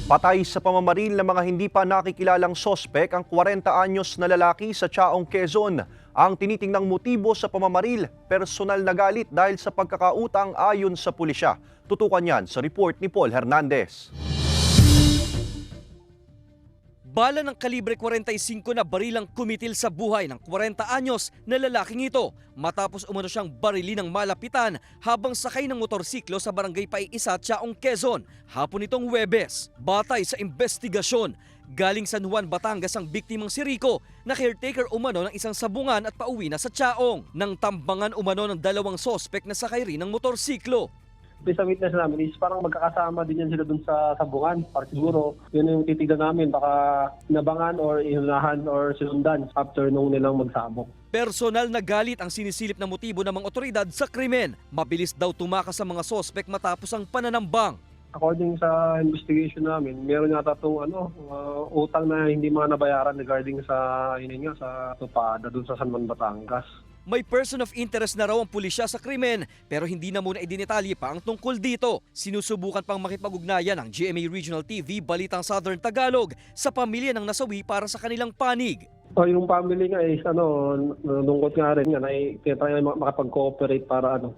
Patay sa pamamaril ng mga hindi pa nakikilalang sospek ang 40 anyos na lalaki sa Chaong, Quezon. Ang tinitingnang motibo sa pamamaril, personal na galit dahil sa pagkakautang ayon sa pulisya. Tutukan yan sa report ni Paul Hernandez. Bala ng kalibre 45 na barilang kumitil sa buhay ng 40 anyos na lalaking ito matapos umano siyang barili ng malapitan habang sakay ng motorsiklo sa barangay Paiisa, Chaong, Quezon hapon nitong Huwebes. Batay sa investigasyon, galing San Juan, Batangas ang biktimang si Rico na caretaker umano ng isang sabungan at pauwi na sa Chaong nang tambangan umano ng dalawang sospek na sakay rin ng motorsiklo. Sa witness namin is parang magkakasama din yan sila dun sa sabungan. Para siguro, yun yung titignan namin. Baka nabangan or inunahan or sinundan after nung nilang magsabog. Personal na galit ang sinisilip na motibo ng mga otoridad sa krimen. Mabilis daw tumakas sa mga sospek matapos ang pananambang. According sa investigation namin, meron yata itong utang na hindi mga nabayaran regarding sa tupada dun sa San Juan, Batangas. May person of interest na raw ang pulisya sa krimen pero hindi na muna idinitalye pa ang tungkol dito. Sinusubukan pang makipag-ugnayan ng GMA Regional TV Balitang Southern Tagalog sa pamilya ng nasawi para sa kanilang panig. Yung family nga is nalungkot nga rin nga na tinatry na makapag-cooperate para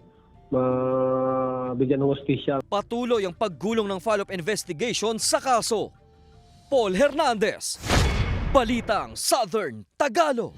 mabigyan ng hustisya. Patuloy ang paggulong ng follow-up investigation sa kaso. Paul Hernandez, Balitang Southern Tagalog.